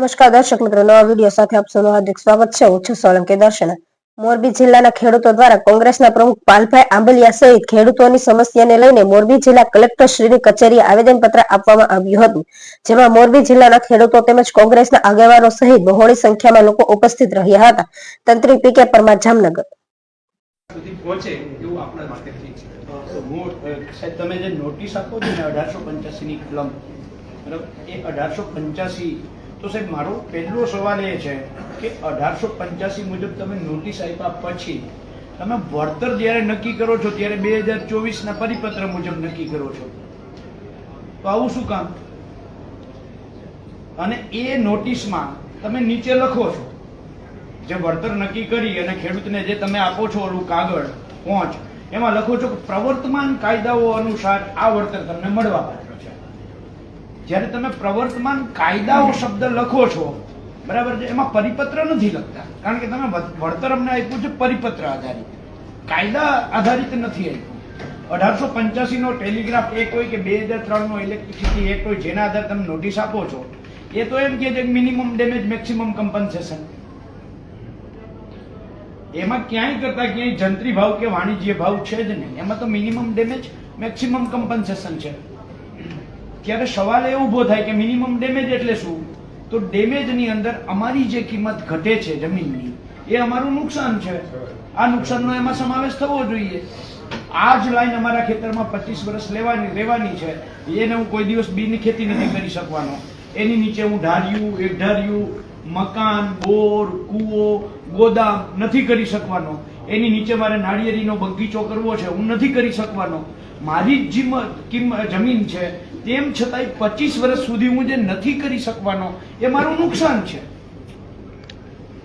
નમસ્કાર દર્શક મિત્રો, નવા વિડીયો સાથે આપ સૌનું હાર્દિક સ્વાગત છે. હું છું સોલંકી દર્શના. મોરબી જિલ્લાના ખેડૂતો દ્વારા કોંગ્રેસના પ્રમુખ પાલભાઈ આંબલિયા સહિત ખેડૂતોની સમસ્યાને લઈને મોરબી જિલ્લા કલેક્ટરશ્રીની કચેરીએ આવેદનપત્ર આપવામાં આવ્યું હતું, જેમાં મોરબી જિલ્લાના ખેડૂતો તેમજ કોંગ્રેસના આગેવાનો સહિત બહોળી સંખ્યામાં લોકો ઉપસ્થિત રહ્યા હતા. તંત્રી પી કે પરમાર, જામનગર. સુધી પહોંચે એવું આપણા માટે ઠીક છે. સાહેબ તમે જે નોટિસ આપો છો ને 1885 ની કલમ, બરાબર, એ 1885 તો સાહેબ મારો પહેલો સવાલ એ છે કે 1885 મુજબ તમે નોટિસ આપ્યા પછી તમે વળતર જ્યારે નક્કી કરો છો ત્યારે 2024 ના પરિપત્ર મુજબ નક્કી કરો છો, તો આવું શું કામ? અને એ નોટિસમાં તમે નીચે લખો છો જે વળતર નક્કી કરી અને ખેડૂતને જે તમે આપો છો ઓલું કાગળ પહોંચ, એમાં લખો છો કે પ્રવર્તમાન કાયદાઓ અનુસાર આ વળતર તમને મળવા પાત્ર છે. જ્યારે તમે પ્રવર્તમાન કાયદાઓ શબ્દ લખો છો, બરાબર છે, એમાં પરિપત્ર નથી લખતા, કારણ કે તમે વળતર અમને આપ્યું છે પરિપત્ર આધારિત, કાયદા આધારિત નથી આપ્યું. 1885 નો ટેલિગ્રાફ એક્ટ હોય કે 2003 નો ઇલેક્ટ્રિસિટી એક્ટ હોય, જેના આધારે તમે નોટિસ આપો છો, એ તો એમ કે છે મિનિમમ ડેમેજ મેક્સિમમ કમ્પન્સેશન. એમાં ક્યાંય કરતા ક્યાંય જંત્રી ભાવ કે વાણિજ્ય ભાવ છે જ નહીં, એમાં તો મિનિમમ ડેમેજ મેક્સિમમ કમ્પન્સેશન છે. ત્યારે સવાલ એ ઉભો થાય કે મિનિમમ ડેમેજ એટલે શું? તો ડેમેજ ની અંદર અમારી જે કિંમત ઘટે છે જમીનની, એ અમારું નુકસાન છે. આ નુકસાનનો એમાં સમાવેશ થવો જોઈએ. આ જ લાઈન અમારા ખેતરમાં 25 વર્ષ રહેવાની છે, એને હું કોઈ દિવસ બીની ખેતી નથી કરી શકવાનો. એની નીચે હું ઢાર્યું, એક ઢાર્યું, મકાન, બોર, કૂવો, ગોદામ નથી કરી શકવાનો. એની નીચે મારે નાળિયેરીનો બગીચો કરવો છે, હું નથી કરી શકવાનો. મારી જ જમીન છે, તેમ છતાંય 25 વર્ષ સુધી હું જે નથી કરી શકવાનો, એ મારું નુકસાન છે.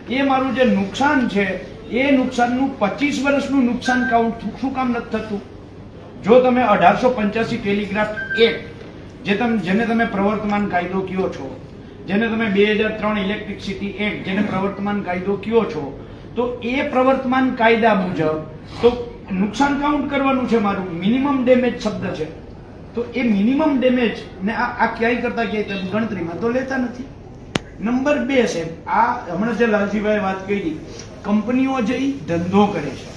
એ મારું જે નુકસાન છે, એ નુકસાનનું 25 વર્ષનું નુકસાન કાઉન્ટ શું કામ નથી થતું? જો તમે 1885 ટેલિગ્રાફ એક્ટ, જેને તમે પ્રવર્તમાન કાયદો કયો છો, જેને તમે 2003 ઇલેક્ટ્રિસિટી એક્ટ, જેને પ્રવર્તમાન કાયદો કયો છો, તો એ પ્રવર્તમાન કાયદા મુજબ તો નુકસાન કાઉન્ટ કરવાનું છે મારું. મિનિમમ ડેમેજ શબ્દ છે, તો એ મિનિમમ ડેમેજ ને આ ક્યાંય કરતા ક્યાંય ગણતરીમાં તો લેતા નથી. નંબર 2 છે આ હમણાં જે લાલજીભાઈ વાત કરી, કંપનીઓ જે ધંધો કરે છે,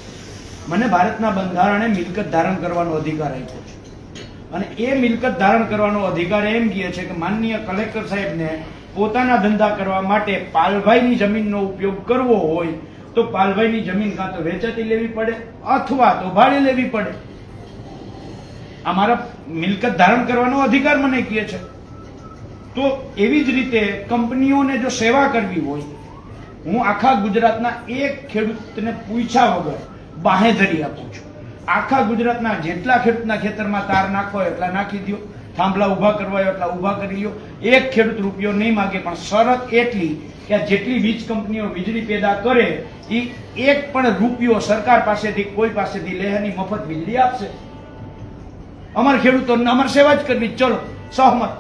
મને ભારતના બંધારણે મિલકત ધારણ કરવાનો અધિકાર આપ્યો છે, અને એ મિલકત ધારણ કરવાનો અધિકાર એમ કહે છે કે માનનીય કલેક્ટર સાહેબને પોતાના ધંધા કરવા માટે પાલભાઈની જમીનનો ઉપયોગ કરવો હોય તો પાલભાઈની જમીન કાં તો વેચાતી લેવી પડે અથવા તો ભાડે લેવી પડે. આ મારા મિલકત ધારણ કરવાનો અધિકાર મને કહે છે. તો એવી જ રીતે કંપનીઓને જો સેવા કરવી હોય, હું આખા ગુજરાતના એક ખેડૂતને પૂછ્યા વગર બાહેધરી આપું છું. આખા ગુજરાતના જેટલા ખેડૂતના ખેતરમાં તાર નાખવો એટલા નાખી દો, થાંભલા ઉભા કરવા એટલા ઉભા કરી લો. એક ખેડૂત રૂપિયો નહીં માગે, પણ શરત એટલી કે જેટલી વીજ કંપનીઓ વીજળી પેદા કરે એ એક પણ રૂપિયો સરકાર પાસેથી કોઈ પાસેથી લેવાની મફત વીજળી આપશે. અમારે ખેડૂતોને અમારે સેવા જ કરવી, ચલો સહમત,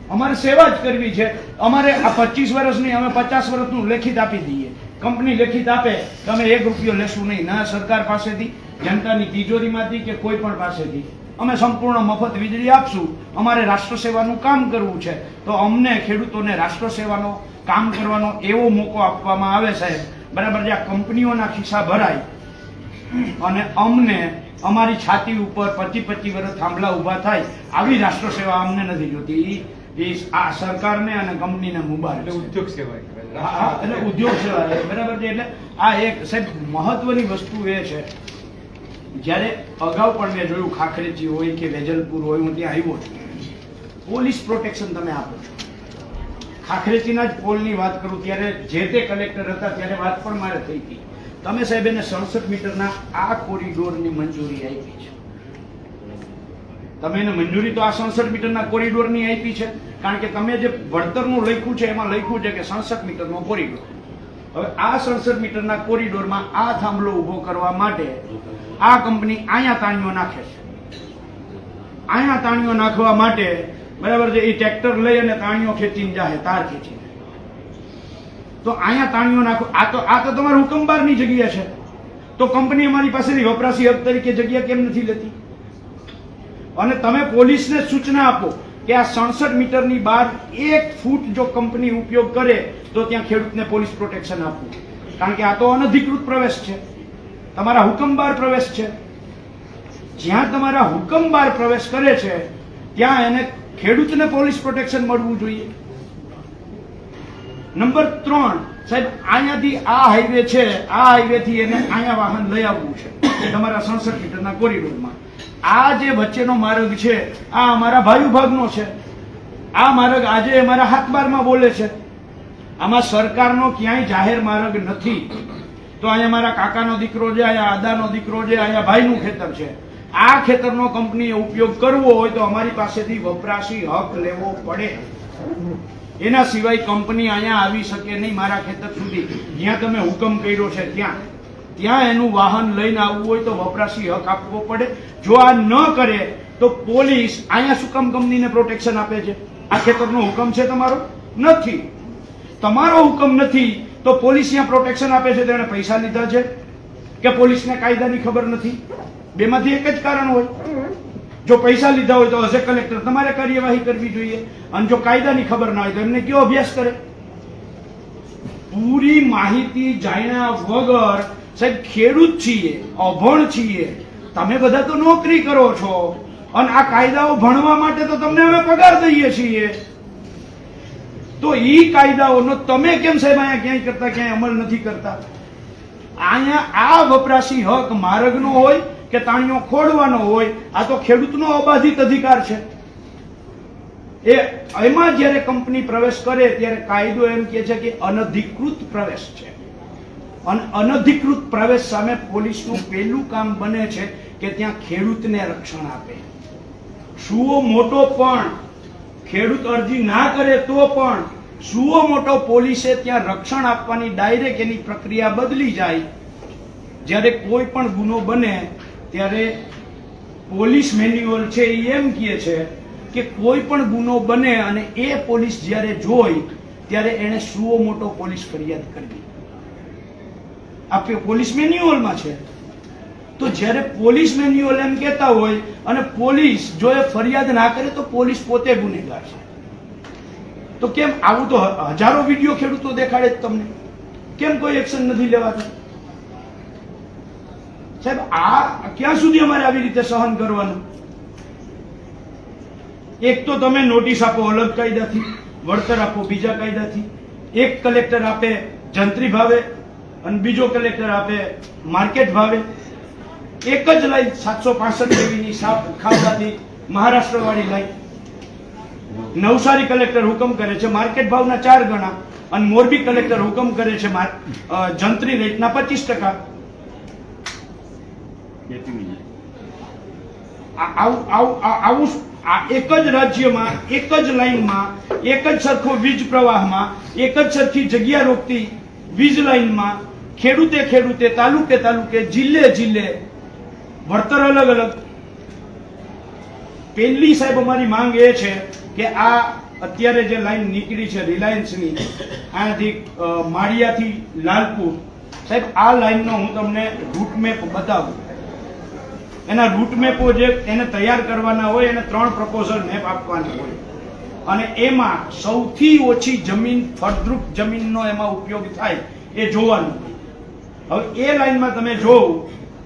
અમારે સેવા જ કરવી છે. અમારે આ 25 વર્ષની અમે 50 વર્ષનું લેખિત આપી દઈએ. કંપની લેખિત આપે કે અમે 1 રૂપિયો લેશું નહીં, ના સરકાર પાસેથી, જનતાની તિજોરીમાંથી કે કોઈ પણ પાસેથી, અમે સંપૂર્ણ મફત વીજળી આપશું. અમારે રાષ્ટ્ર સેવાનું કામ કરવું છે, તો અમને ખેડૂતોને રાષ્ટ્ર સેવાનો કામ કરવાનો એવો મોકો આપવામાં આવે સાહેબ, બરાબર, જે આ કંપનીઓના ખિસ્સા ભરાય અને અમને અમારી છાતી ઉપર 25 વર્ષ થાંભલા ઉભા થાય, આવી રાષ્ટ્ર સેવા અમને નથી જોતી. આ સરકારને અને કંપનીને મુબારક. ઉદ્યોગ સેવા, એટલે ઉદ્યોગ સેવા, બરાબર છે. એટલે આ એક સાહેબ મહત્વની વસ્તુ એ છે, જ્યારે અગાઉ પણ મેં જોયું, ખાખરેજી હોય કે વેજલપુર હોય, હું ત્યાં આવ્યો છું, પોલીસ પ્રોટેક્શન તમે આપો છો. ખાખરેજીના જ પોલની વાત કરું, ત્યારે જે તે કલેક્ટર હતા ત્યારે વાત પણ મારે થઈ હતી. તમે સાહેબ એને 67 મીટરના આ કોરિડોરની મંજૂરી આપી છે. તમે એને મંજૂરી તો આ 67 મીટરના કોરિડોરની આપી છે, કારણ કે તમે જે વળતરનું લખ્યું છે એમાં લખ્યું છે કે 67 મીટરનો કોરિડોર. હવે આ 67 મીટરના કોરિડોરમાં આ થાંભલો ઉભો કરવા માટે આ કંપની અહીંયા તાણીઓ નાખે છે. અહીંયા તાણીઓ નાખવા માટે, બરાબર છે, એ ટ્રેક્ટર લઈ અને તાણીઓ ખેંચીને જાય, તાર ખેંચીને. તો અહીંયા તાણીઓ નાખો, આ તો તમારા હુકમબારની જગ્યા છે, તો કંપની અમારી પાસેથી વપરાશી હક તરીકે જગ્યા કેમ નથી લેતી? અને તમે પોલીસને સૂચના આપો કે કે આ 67 મીટરની બહાર 1 ફૂટ જો કંપની ઉપયોગ કરે તો ત્યાં ખેડૂતને પોલીસ પ્રોટેક્શન આપવું, કારણ કે આ તો અનધિકૃત પ્રવેશ છે, તમારા હુકમ બહાર પ્રવેશ છે. જ્યાં તમારા હુકમ બહાર પ્રવેશ કરે છે ત્યાં એને ખેડૂતને પોલીસ પ્રોટેક્શન મળવું જોઈએ. નંબર 3, સાહેબ અહીંયાથી આ હાઈવે છે, આ હાઈવે થી એને અહીંયા વાહન લઈ આવવું છે એ તમારા 67 મીટરના કોરિડોરમાં. આ જે વચ્ચેનો માર્ગ છે આ અમારા ભાઈ વિભાગનો છે. આ માર્ગ આજે અમારા હાથબારમાં બોલે છે. આમાં સરકારનો ક્યાંય જાહેર માર્ગ નથી. તો અહીંયા મારા કાકાનો દીકરો છે, અહીંયા આદાનો દીકરો છે, અહીંયા ભાઈનું ખેતર છે. આ ખેતરનો કંપનીએ ઉપયોગ કરવો હોય તો અમારી પાસેથી વપરાશી હક લેવો પડે. એના સિવાય કંપની અહીંયા આવી શકે નહીં મારા ખેતર સુધી. જ્યાં તમે હુકમ કર્યો છે ત્યાં એનું વાહન લઈને આવવું હોય તો વપરાશી હક આપવો પડે. જો આ ન કરે તો પોલીસ અહીંયા શું કામ કંપનીને પ્રોટેક્શન આપે છે? આ ખેતરનો હુકમ છે તમારો? નથી. તમારો હુકમ નથી તો પોલીસ અહીંયા પ્રોટેક્શન આપે છે. તેણે પૈસા લીધા છે કે પોલીસને કાયદાની ખબર નથી? બેમાંથી એક જ કારણ હોય. જો પૈસા લીધા હોય તો એઝ એ કલેક્ટર તમારે કાર્યવાહી કરવી જોઈએ, અને જો કાયદાની ખબર ના હોય તો એમને કયો અભ્યાસ કરે? પૂરી માહિતી જાણ્યા વગર સાહેબ ખેડૂત છીએ, અભણ છીએ, તમે બધા તો નોકરી કરો છો અને આ કાયદાઓ ભણવા માટે તો તમને અમે પગાર દઈએ છીએ. તો ઈ કાયદાઓનો તમે કેમ સાહેબ અહીંયા ક્યાંય કરતા ક્યાંય અમલ નથી કરતા? અહીંયા આ વપરાશી હક માર્ગનો હોય કે તાણીઓ ખોડવાનો હોય, આ તો ખેડૂતનો અબાધિત અધિકાર છે. એમાં જ્યારે કંપની પ્રવેશ કરે ત્યારે કાયદો એમ કહે છે કે અનધિકૃત પ્રવેશ છે. અને અનધિકૃત પ્રવેશ સામે પોલીસનું પહેલું કામ બને છે કે ત્યાં ખેડૂતને રક્ષણ આપે. સુઓ મોટો પણ ખેડૂત અરજી ના કરે તો પણ સુઓ મોટો પોલીસે ત્યાં રક્ષણ આપવાની ડાયરેક્ટ એની પ્રક્રિયા બદલી જાય. જ્યારે કોઈ પણ ગુનો બને ત્યારે પોલીસ મેન્યુઅલ છે એ એમ કહે છે કે કોઈ પણ ગુનો બને અને એ પોલીસ જ્યારે જોઈ ત્યારે એને સુઓ મોટો પોલીસ ફરિયાદ કરવી. આ પોલીસ મેન્યુઅલમાં છે. તો જ્યારે પોલીસ મેન્યુઅલ એમ કહેતા હોય અને પોલીસ જો એ ફરિયાદ ના કરે તો પોલીસ પોતે ગુનેગાર છે. તો કેમ આવું તો હજારો વિડીયો ખેડૂતો દેખાડે જ તમને, કેમ કોઈ એક્શન નથી લેવાતું? સાહેબ આ ક્યાં સુધી અમારે આવી રીતે સહન કરવાનું? એક તો તમે નોટિસ આપો અલગ કાયદાથી, વળતર આપો બીજા કાયદાથી. એક કલેક્ટર આપે જંત્રી ભાવે અને બીજો કલેક્ટર આપે માર્કેટ ભાવે. એક જ લાઈન 765 જેવીની ખાવડાથી મહારાષ્ટ્ર વાળી લાઈન. નવસારી કલેક્ટર હુકમ કરે છે માર્કેટ ભાવના 4 ગણા અને મોરબી કલેક્ટર હુકમ કરે છે જંત્રી રેટના 25%. આવું એક જ રાજ્યમાં એક જ લાઈનમાં એક જ સરખો વીજ પ્રવાહમાં એક જ સરખી જગ્યા રોકતી વીજ લાઈનમાં ખેડૂતે તાલુકે જિલ્લે વળતર અલગ અલગ. પહેલી સાહેબ અમારી માંગ એ છે કે આ અત્યારે જે લાઈન નીકળી છે રિલાયન્સની આનાથી માળિયાથી લાલપુર, સાહેબ આ લાઈનનો હું તમને રૂટ મેપ બતાવું. એના રૂટ મેપો જે એને તૈયાર કરવાના હોય એને 3 પ્રપોઝલ મેપ આપવાના હોય અને એમાં સૌથી ઓછી જમીન ફળદ્રુપ જમીનનો એમાં ઉપયોગ થાય એ જોવાનું હોય. હવે એ લાઈનમાં તમે જોવો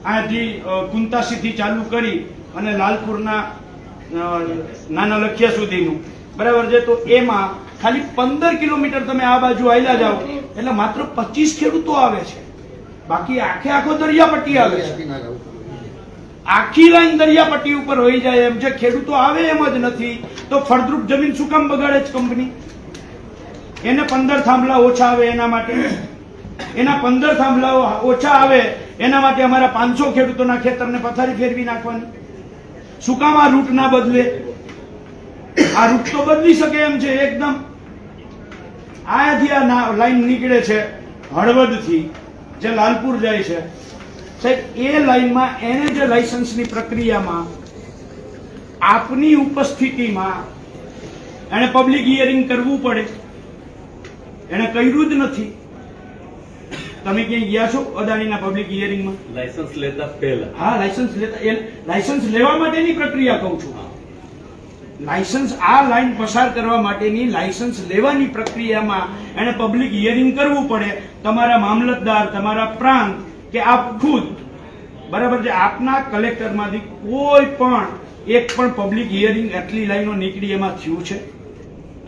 અહીંયાથી કુંતાસીથી ચાલુ કરી અને લાલપુરના નાના લખિયા સુધીનું બરાબર છે. તો એમાં ખાલી 15 કિલોમીટર તમે આ બાજુ આયલા જાઓ એટલે માત્ર 25 ખેડૂતો આવે છે, બાકી આખો દરિયાપટ્ટી આવે છે. આખી લાઈન દરિયાપટ્ટી ઉપર હોઈ જાય એમ છે. ખેડૂતો આવે એમ જ નથી તો ફળદ્રુપ જમીન શું કામ બગાડે છે કંપની? એને 15 થાંભલા ઓછા આવે એના માટે, એના 15 થાંભલાઓ ઓછા આવે એના માટે અમારા 500 ખેડૂતોના ખેતરને પથારી ફેરવી નાખવાની. શું કામ આ રૂટ ના બદલે? આ રૂટ તો બદલી શકે એમ છે એકદમ. આથી આ લાઈન નીકળે છે હળવદથી જે લાલપુર જાય છે સાહેબ, એ લાઈનમાં એને જે લાયસન્સની પ્રક્રિયામાં આપની ઉપસ્થિતિમાં એને પબ્લિક હિયરિંગ કરવું પડે, એને કર્યું જ નથી. તમે ક્યાંય ગયા છો અદાણીના પબ્લિક હિયરિંગમાં? લાયસન્સ લેતા પહેલા. હા, લાયસન્સ લેવા માટેની પ્રક્રિયા કહું છું. લાયસન્સ આ લાઈન પસાર કરવા માટેની લાયસન્સ લેવાની પ્રક્રિયામાં એને પબ્લિક હિયરિંગ કરવું પડે. તમારા મામલતદાર, તમારા પ્રાંત કે આપ ખુદ, બરાબર છે, આપના કલેક્ટરમાંથી કોઈ પણ એક પણ પબ્લિક હિયરિંગ આટલી લાઈનો નીકળી એમાં થયું છે?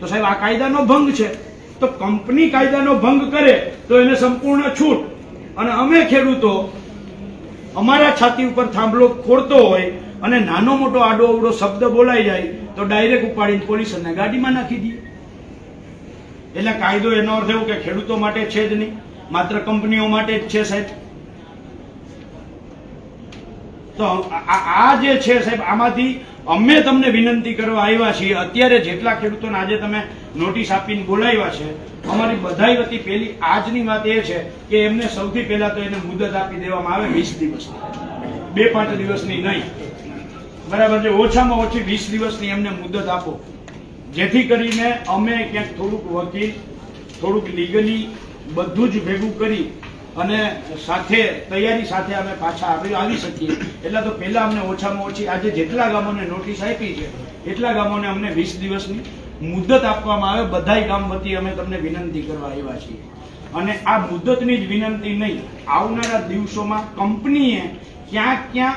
તો સાહેબ આ કાયદાનો ભંગ છે. તો કંપની કાયદાનો ભંગ કરે તો એને સંપૂર્ણ છૂટ, અને અમે ખેડૂતો અમારા છાતી ઉપર થાંભલો ખોડતો હોય અને નાનો મોટો આડો અવડો શબ્દ બોલાઈ જાય તો ડાયરેક્ટ ઉપાડીને પોલીસને ગાડીમાં નાખી દઈએ. એટલે કાયદો એનો અર્થ એવો કે ખેડૂતો માટે છે જ નહીં, માત્ર કંપનીઓ માટે જ છે સાહેબ. તો આ જે છે સાહેબ, આમાંથી અમે તમને વિનંતી કરવા આવ્યા છીએ. અત્યારે જેટલા ખેડૂતોને આજે તમે નોટિસ આપીને બોલાવ્યા છે, અમારી બધાય વતી પહેલી આજની વાત એ છે કે એમને સૌથી પહેલા તો એને મુદત આપી દેવામાં આવે 20 દિવસની, 2-5 દિવસની નહીં, બરાબર છે. ઓછામાં ઓછી 20 દિવસની એમને મુદત આપો, જેથી કરીને અમે ક્યાંક થોડુંક વકીલ, થોડુંક લીગલી બધું જ ભેગું કરી અને સાથે તૈયારી સાથે અમે પાછા આવી શકીએ. એટલે તો પહેલા અમને ઓછામાં ઓછી આજે જેટલા ગામોને નોટિસ આપી છે એટલા ગામોને અમને 20 દિવસની મુદત આપવામાં આવે. બધાય ગામ વતી અમે તમને વિનંતી કરવા આવ્યા છીએ. અને આ મુદતની જ વિનંતી નહીં, આવનારા દિવસોમાં કંપનીએ ક્યાં ક્યાં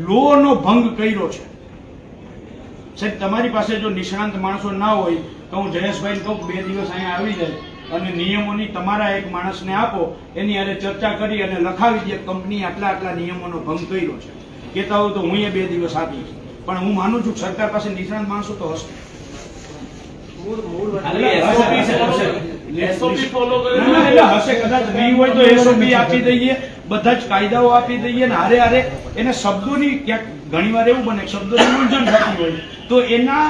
લોનો ભંગ કર્યો છે સાહેબ. તમારી પાસે જો નિષ્ણાંત માણસો ના હોય તો હું જયેશભાઈને કહું 2 દિવસ અહીંયા આવી જાય અને નિયમોની તમારા એક માણસને આપો, એની હારે ચર્ચા કરી અને લખાવી દે કંપનીએ આટલા નિયમોનો ભંગ કર્યો છે. કહેતા હોય તો હું 2 દિવસ આપીશ, પણ હું માનું છું સરકાર પાસે નિષ્ણાંત માણસો તો હશે. હશે કદાચ નહીં હોય તો SOP આપી દઈએ, બધા જ કાયદાઓ આપી દઈએ ને હારે હારે એને શબ્દોની ક્યાંક ઘણીવાર એવું બને શબ્દોની મૂંઝવણ થતી હોય તો એના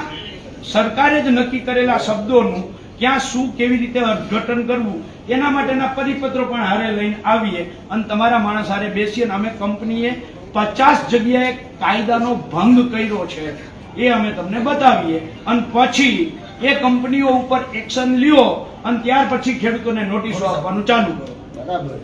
સરકારે જ નક્કી કરેલા શબ્દોનું ક્યાં શું કેવી રીતે અર્થઘટન કરવું એના માટેના પરિપત્રો પણ હારે લઈને આવીએ અને તમારા માણસ હારે બેસીએ. અમે કંપનીએ 50 જગ્યાએ કાયદાનો ભંગ કર્યો છે એ અમે તમને બતાવીએ અને પછી એ કંપનીઓ ઉપર એક્શન લ્યો અને ત્યાર પછી ખેડૂતોને નોટિસો આપવાનું ચાલુ કરો. બરાબર.